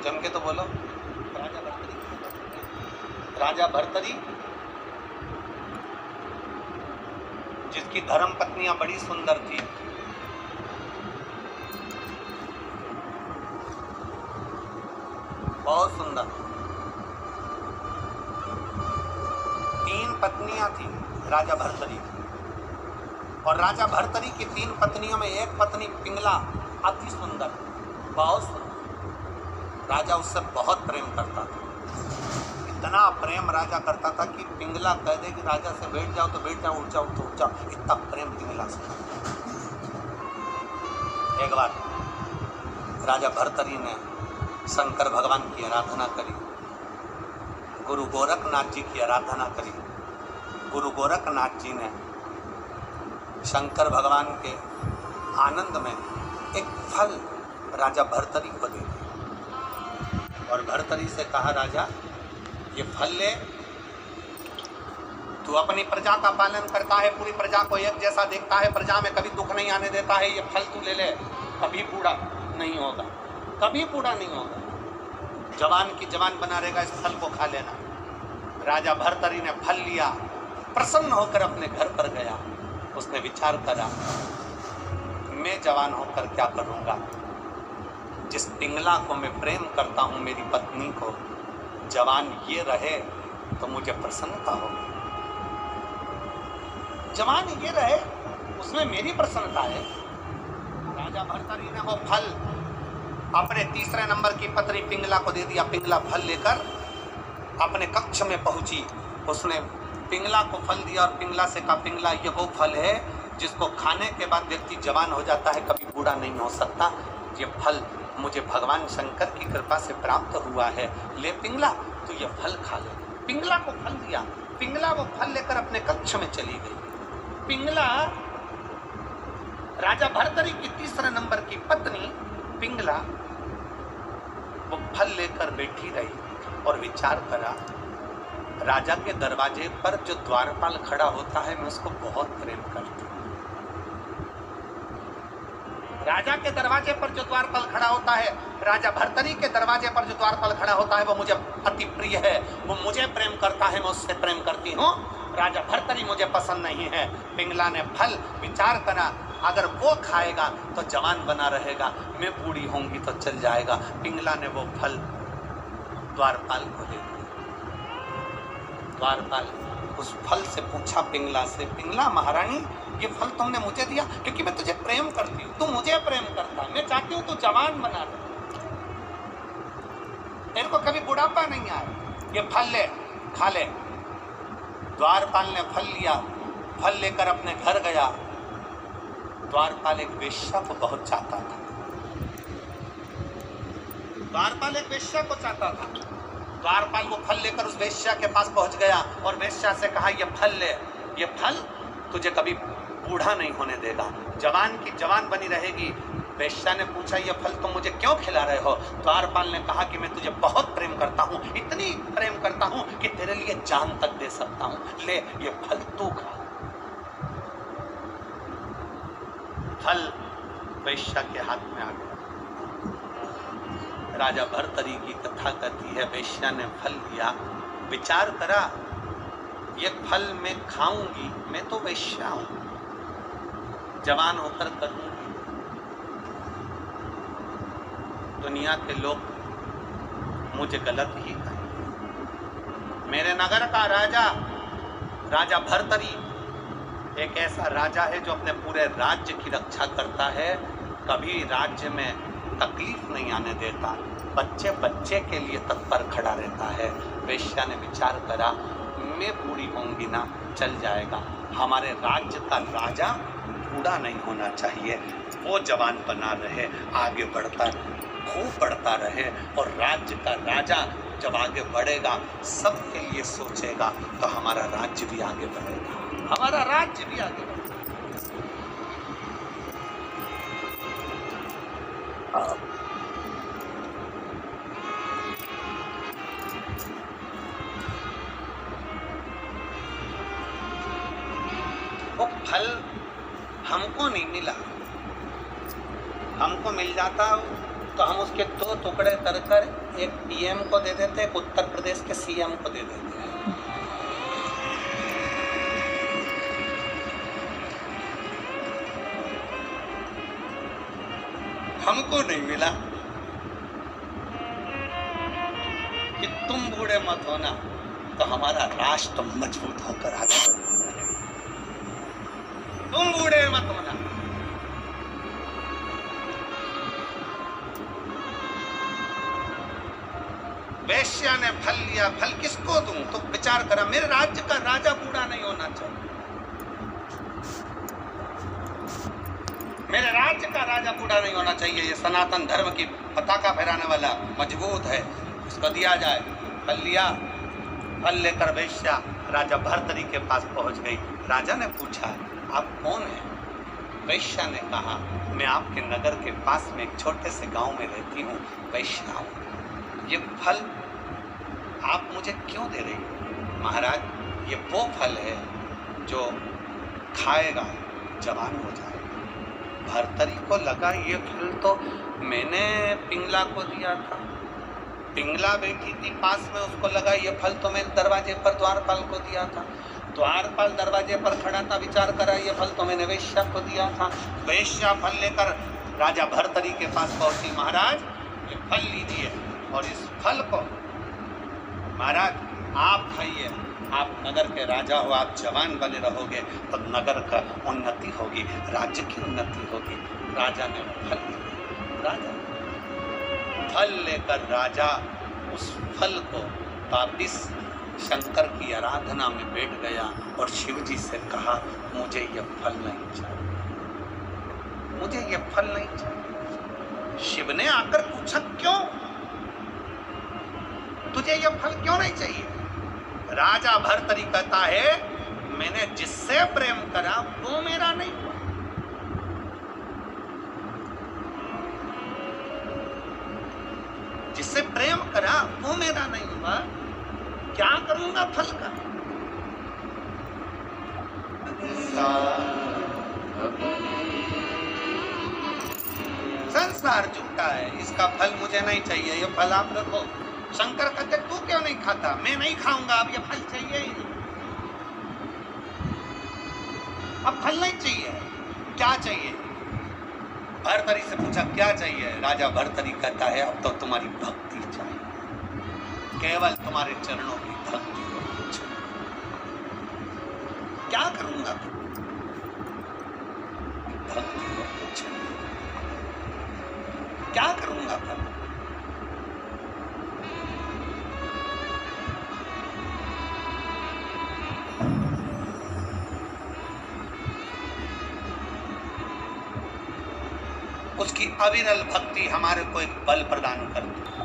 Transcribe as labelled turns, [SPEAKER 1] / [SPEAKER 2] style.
[SPEAKER 1] जम के तो बोलो। राजा भर्तरी, राजा भर्तरी जिसकी धर्म पत्नियां बड़ी सुंदर थी, बहुत सुंदर। 3 पत्नियां थी राजा भर्तरी की, और राजा भर्तरी की 3 पत्नियों में एक पत्नी पिंगला अति सुंदर, बहुत सुंदर। राजा उससे बहुत प्रेम करता था, इतना प्रेम राजा करता था कि पिंगला कह दे कि राजा से बैठ जाओ तो बैठ जाओ, उठ जाओ तो उठ जाओ, इतना प्रेम पिंगला से। एक बार राजा भर्तरी ने शंकर भगवान की आराधना करी, गुरु गोरखनाथ जी की आराधना करी। गुरु गोरखनाथ जी ने शंकर भगवान के आनंद में एक फल राजा भर्तरी को दे दिया और भर्तरी से कहा, राजा ये फल ले, तू अपनी प्रजा का पालन करता है, पूरी प्रजा को एक जैसा देखता है, प्रजा में कभी दुख नहीं आने देता है, ये फल तू ले ले, कभी बूढ़ा नहीं होगा, कभी बूढ़ा नहीं होगा, जवान की जवान बना रहेगा, इस फल को खा लेना। राजा भर्तरी ने फल लिया, प्रसन्न होकर अपने घर पर गया। उसने विचार करा, मैं जवान होकर क्या करूंगा, जिस पिंगला को मैं प्रेम करता हूं, मेरी पत्नी को, जवान ये रहे तो मुझे प्रसन्नता होगी, जवान ये रहे उसमें मेरी प्रसन्नता है। राजा भर्तरी ने वो फल अपने तीसरे नंबर की पत्नी पिंगला को दे दिया। पिंगला फल लेकर अपने कक्ष में पहुंची, उसने पिंगला को फल दिया और पिंगला से कहा, पिंगला ये वो फल है जिसको खाने के बाद व्यक्ति जवान हो जाता है, कभी बूढ़ा नहीं हो सकता, ये फल मुझे भगवान शंकर की कृपा से प्राप्त हुआ है, ले पिंगला तो ये फल खा ले। पिंगला को फल दिया, पिंगला वो फल लेकर अपने कक्ष में चली गई। पिंगला राजा भर्तरी की तीसरे नंबर की पत्नी पिंगला वो फल लेकर बैठी रही और विचार करा, राजा के दरवाजे पर जो द्वारपाल खड़ा होता है मैं उसको बहुत प्रेम करती हूँ। राजा के दरवाजे पर जो द्वारपाल खड़ा होता है, राजा भर्तरी के दरवाजे पर जो द्वारपाल खड़ा होता है वो मुझे अति प्रिय है, वो मुझे प्रेम करता है, मैं उससे प्रेम करती हूँ। राजा भर्तरी मुझे पसंद नहीं है। पिंगला ने फल विचार करा, अगर वो खाएगा तो जवान बना रहेगा, मैं बूढ़ी होंगी तो चल जाएगा। पिंगला ने वो फल द्वारपाल को दे दिया। द्वारपाल उस फल से पूछा पिंगला से, पिंगला महारानी ये फल तुमने मुझे दिया क्योंकि मैं तुझे प्रेम करती हूँ, तू मुझे प्रेम करता है, मैं चाहती हूँ तू जवान बना रहे, तेरे को कभी बुढ़ापा नहीं आए, ये फल ले खा ले। द्वारपाल ने फल लिया, फल लेकर अपने घर गया। द्वारपाल एक वेश्या को बहुत चाहता था, द्वारपाल एक वेश्या को चाहता था। द्वारपाल वो फल लेकर उस वेश्या के पास पहुंच गया और वेश्या से कहा, ये फल ले, ये फल तुझे कभी बूढ़ा नहीं होने देगा, जवान की जवान बनी रहेगी। वेश्या ने पूछा, ये फल तुम मुझे क्यों खिला रहे हो? द्वारपाल ने कहा कि मैं तुझे बहुत प्रेम करता हूँ, इतनी प्रेम करता हूँ कि तेरे लिए जान तक दे सकता हूँ, ले ये फल तू खा। फल वेश्या के हाथ में आ गया। राजा भर्तरी की कथा कहती है, वेश्या ने फल लिया, विचार करा, ये फल मैं खाऊंगी, मैं तो वेश्या हूं, जवान होकर करूंगी, दुनिया के लोग मुझे गलत ही कहेंगे। मेरे नगर का राजा, राजा भर्तरी एक ऐसा राजा है जो अपने पूरे राज्य की रक्षा करता है, कभी राज्य में तकलीफ नहीं आने देता, बच्चे बच्चे के लिए तत्पर खड़ा रहता है। वेश्या ने विचार करा, मैं बूढ़ी होंगी ना, चल जाएगा, हमारे राज्य का राजा बूढ़ा नहीं होना चाहिए, वो जवान बना रहे, आगे बढ़ता खूब बढ़ता रहे, और राज्य का राजा जब आगे बढ़ेगा सबके लिए सोचेगा तो हमारा राज्य भी आगे बढ़ेगा, हमारा राज्य भी आगे बढ़ेगा। वो फल हमको नहीं मिला, हमको मिल जाता तो हम उसके 2 टुकड़े कर एक पीएम को दे देते, एक उत्तर प्रदेश के सीएम को दे देते हैं। हमको नहीं मिला कि तुम बूढ़े मत होना तो हमारा राष्ट्र मजबूत होकर आगे बढ़ेगा। तुम बूढ़े मत होना। वेश्या ने फल लिया, फल किसको दूं? तो विचार करा, मेरे राज्य का राजा बूढ़ा नहीं होना चाहिए, मेरे राज्य का राजा बूढ़ा नहीं होना चाहिए। ये सनातन धर्म की पताका फहराने वाला मजबूत है, इसको दिया जाए। फल लिया, फल लेकर वेश्या राजा भर्तरी के पास पहुंच गई। राजा ने पूछा, आप कौन हैं? वेश्या ने कहा, मैं आपके नगर के पास में एक छोटे से गांव में रहती हूँ, वेश्या हूँ। ये फल आप मुझे क्यों दे रही हो? महाराज, ये वो फल है जो खाएगा जवान हो जाएगा। भर्तरी को लगा ये फल तो मैंने पिंगला को दिया था। पिंगला बैठी थी पास में, उसको लगा ये फल तो मैंने दरवाजे पर द्वारपाल को दिया था। द्वारपाल दरवाजे पर खड़ा था, विचार करा ये फल तो मैंने वेश्या को दिया था। वेश्या फल लेकर राजा भर्तरी के पास पहुंची। महाराज, ये फल लीजिए और इस फल को महाराज आप खाइए, आप नगर के राजा हो, आप जवान बने रहोगे तो नगर का उन्नति होगी, राज्य की उन्नति होगी। राजा ने फल लिया। राजा फल लेकर राजा उस फल को वापिस शंकर की आराधना में बैठ गया और शिव जी से कहा, मुझे ये फल नहीं चाहिए, मुझे ये फल नहीं चाहिए। शिव ने आकर पूछा, क्यों? तुझे ये फल क्यों नहीं चाहिए? राजा भर्तरी कहता है, मैंने जिससे प्रेम करा वो मेरा नहीं हुआ। जिससे प्रेम करा वो मेरा नहीं हुआ, क्या करूंगा फल का? संसार झूठा है, इसका फल मुझे नहीं चाहिए, ये फल आप रखो। शंकर कहते, तू क्यों नहीं खाता? मैं नहीं खाऊंगा, अब ये फल चाहिए ही नहीं। अब फल नहीं चाहिए, क्या चाहिए? भर्तरी से पूछा, क्या चाहिए? राजा भर्तरी कहता है, अब तो तुम्हारी भक्ति चाहिए, केवल तुम्हारे चरणों की भक्ति हो। क्या करूंगा? भक्ति हो कुछ, क्या करूंगा फिर? उसकी अविरल भक्ति हमारे को एक बल प्रदान करती है।